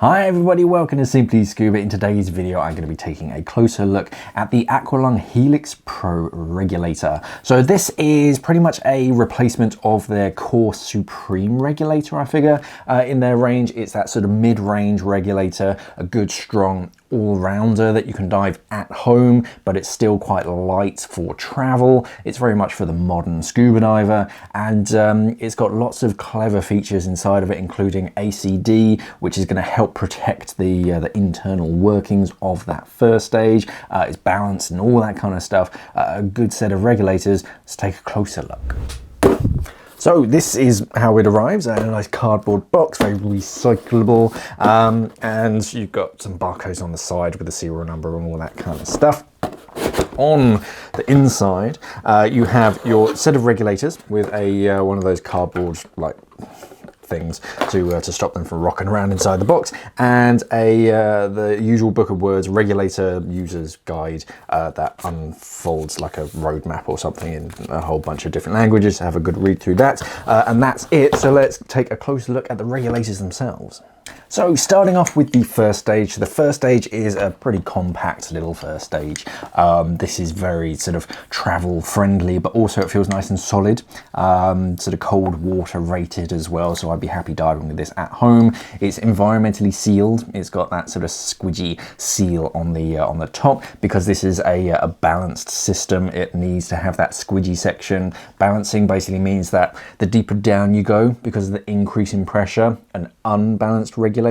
Hi everybody, welcome to Simply Scuba. In today's video, I'm going to be taking a closer look at the Aqualung Helix Pro Regulator. So this is pretty much a replacement of their core Supreme regulator, I figure. In their range, it's that sort of mid-range regulator, a good strong all-rounder that you can dive at home, but it's still quite light for travel. It's very much for the modern scuba diver, and it's got lots of clever features inside of it, including ACD, which is going to help protect the internal workings of that first stage. It's balanced and all that kind of stuff. A good set of regulators. Let's take a closer look. So this is how it arrives, a nice cardboard box, very recyclable, and you've got some barcodes on the side with the serial number and all that kind of stuff. On the inside, you have your set of regulators with a one of those cardboard like things to stop them from rocking around inside the box, and the usual book of words, regulator user's guide, that unfolds like a roadmap or something in a whole bunch of different languages. Have a good read through that, and that's it. So let's take a closer look at the regulators themselves. So starting off with the first stage. The first stage is a pretty compact little first stage. This is very sort of travel friendly, but also it feels nice and solid, sort of cold water rated as well. So I'd be happy diving with this at home. It's environmentally sealed. It's got that sort of squidgy seal on the top, because this is a balanced system. It needs to have that squidgy section. Balancing basically means that the deeper down you go, because of the increase in pressure, an unbalanced regulator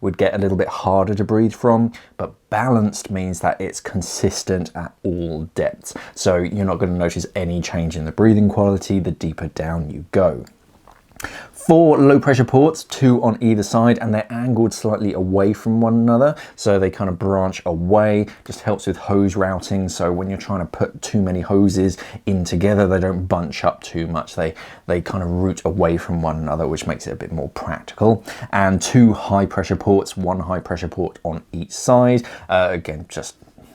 would get a little bit harder to breathe from, but balanced means that it's consistent at all depths. So you're not going to notice any change in the breathing quality the deeper down you go. 4 low pressure ports, 2 on either side, and they're angled slightly away from one another, so they kind of branch away. Just helps with hose routing, so when you're trying to put too many hoses in together, they don't bunch up too much. They kind of route away from one another, which makes it a bit more practical. And 2 high pressure ports, 1 high pressure port on each side. Again, just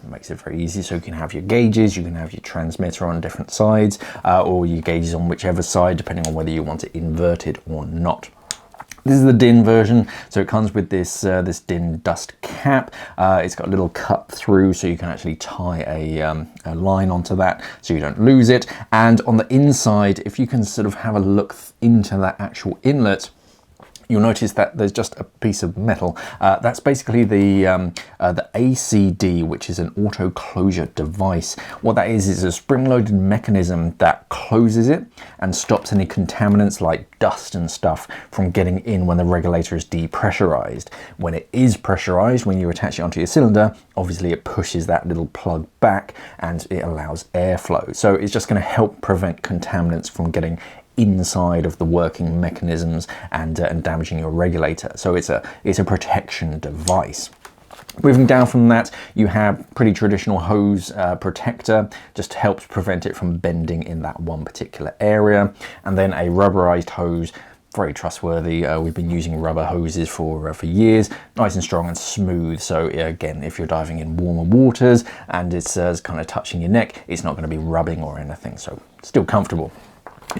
makes it very easy, so you can have your gauges, you can have your transmitter on different sides, or your gauges on whichever side, depending on whether you want it inverted or not. This is the DIN version, so it comes with this this DIN dust cap. It's got a little cut through, so you can actually tie a line onto that so you don't lose it. And on the inside, if you can sort of have a look into that actual inlet, you'll notice that there's just a piece of metal. That's basically the ACD, which is an auto closure device. What that is a spring-loaded mechanism that closes it and stops any contaminants like dust and stuff from getting in when the regulator is depressurized. When it is pressurized, when you attach it onto your cylinder, obviously it pushes that little plug back and it allows airflow. So it's just going to help prevent contaminants from getting inside of the working mechanisms and damaging your regulator. So it's a protection device. Moving down from that, you have pretty traditional hose protector, just helps prevent it from bending in that one particular area. And then a rubberized hose, very trustworthy. We've been using rubber hoses for years, nice and strong and smooth. So again, if you're diving in warmer waters and it's kind of touching your neck, it's not going to be rubbing or anything, so still comfortable.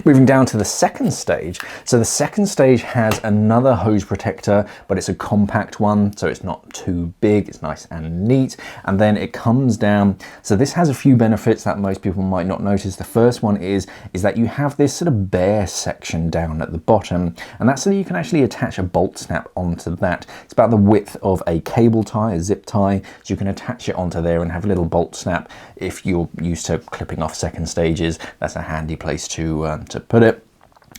Moving down to the second stage. So the second stage has another hose protector, but it's a compact one, so it's not too big. It's nice and neat. And then it comes down. So this has a few benefits that most people might not notice. The first one is that you have this sort of bare section down at the bottom, and that's so that you can actually attach a bolt snap onto that. It's about the width of a cable tie, a zip tie, so you can attach it onto there and have a little bolt snap. If you're used to clipping off second stages, that's a handy place to put it.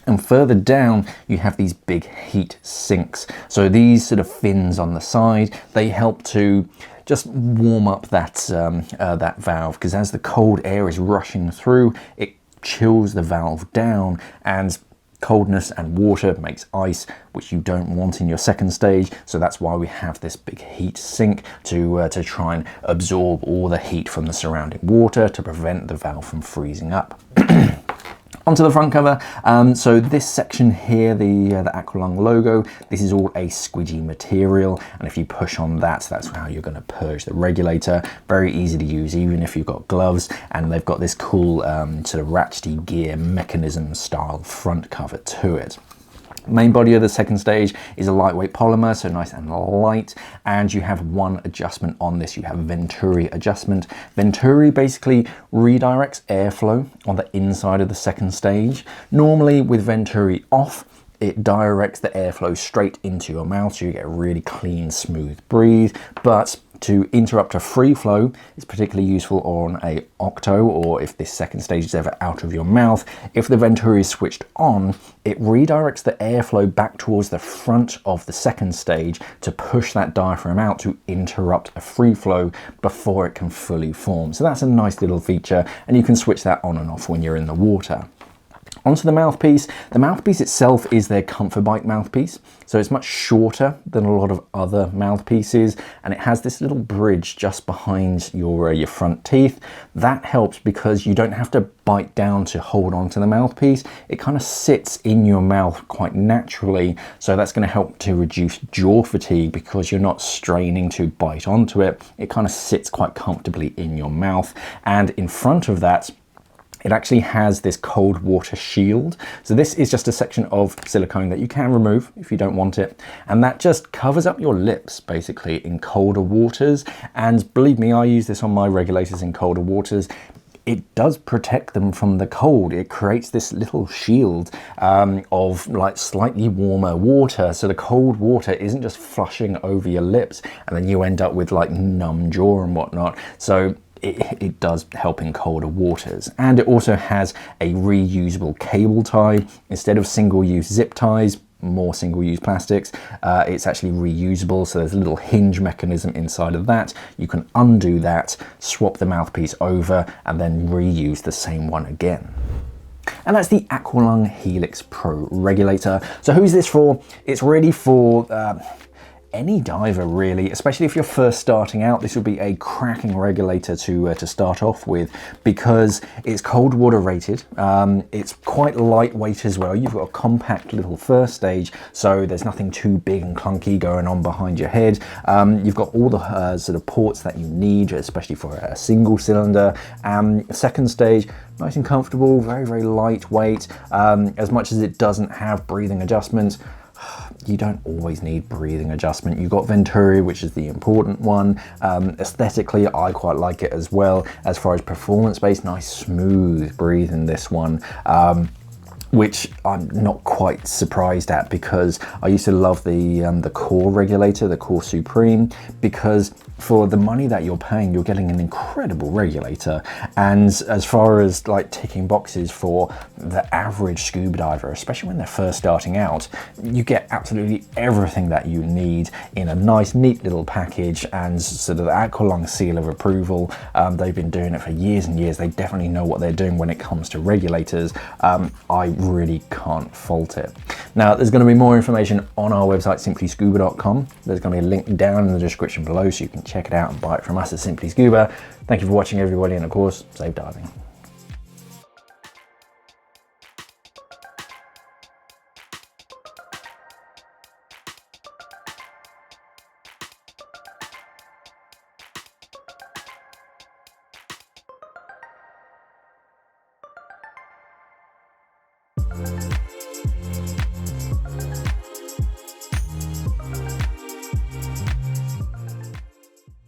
And further down, you have these big heat sinks. So these sort of fins on the side, they help to just warm up that that valve, because as the cold air is rushing through, it chills the valve down, and coldness and water makes ice, which you don't want in your second stage. So that's why we have this big heat sink to try and absorb all the heat from the surrounding water to prevent the valve from freezing up. Onto the front cover, so this section here, the Aqualung logo, this is all a squidgy material, and if you push on that, that's how you're going to purge the regulator. Very easy to use, even if you've got gloves, and they've got this cool sort of ratchety gear mechanism style front cover to it. Main body of the second stage is a lightweight polymer, so nice and light, and you have one adjustment on this. You have Venturi adjustment. Venturi basically redirects airflow on the inside of the second stage. Normally with Venturi off, it directs the airflow straight into your mouth, so you get a really clean, smooth breathe. But to interrupt a free flow, it's particularly useful on a octo, or if this second stage is ever out of your mouth. If the Venturi is switched on, it redirects the airflow back towards the front of the second stage to push that diaphragm out to interrupt a free flow before it can fully form. So that's a nice little feature, and you can switch that on and off when you're in the water. Onto the mouthpiece. The mouthpiece itself is their Comfort Bite mouthpiece, so it's much shorter than a lot of other mouthpieces, and it has this little bridge just behind your front teeth. That helps because you don't have to bite down to hold on to the mouthpiece. It kind of sits in your mouth quite naturally, so that's going to help to reduce jaw fatigue because you're not straining to bite onto it. It kind of sits quite comfortably in your mouth, and in front of that, it actually has this cold water shield. So this is just a section of silicone that you can remove if you don't want it. And that just covers up your lips basically in colder waters. And believe me, I use this on my regulators in colder waters. It does protect them from the cold. It creates this little shield of like slightly warmer water. So the cold water isn't just flushing over your lips and then you end up with like numb jaw and whatnot. So it does help in colder waters. And it also has a reusable cable tie. Instead of single-use zip ties, more single-use plastics, it's actually reusable, so there's a little hinge mechanism inside of that. You can undo that, swap the mouthpiece over, and then reuse the same one again. And that's the Aqualung Helix Pro Regulator. So who's this for? It's really for any diver really, especially if you're first starting out. This would be a cracking regulator to start off with because it's cold water rated. It's quite lightweight as well. You've got a compact little first stage, so there's nothing too big and clunky going on behind your head. You've got all the sort of ports that you need, especially for a single cylinder. Second stage, nice and comfortable, very, very lightweight. As much as it doesn't have breathing adjustments, you don't always need breathing adjustment. You've got Venturi, which is the important one. Aesthetically, I quite like it as well. As far as performance-based, nice smooth breathe in this one. Which I'm not quite surprised at because I used to love the Core regulator, the Core Supreme, because for the money that you're paying, you're getting an incredible regulator. And as far as like ticking boxes for the average scuba diver, especially when they're first starting out, you get absolutely everything that you need in a nice, neat little package, and sort of the Aqualung seal of approval. They've been doing it for years and years. They definitely know what they're doing when it comes to regulators. I really can't fault it. Now, there's going to be more information on our website, simplyscuba.com. There's going to be a link down in the description below so you can check it out and buy it from us at Simply Scuba. Thank you for watching, everybody, and of course, safe diving.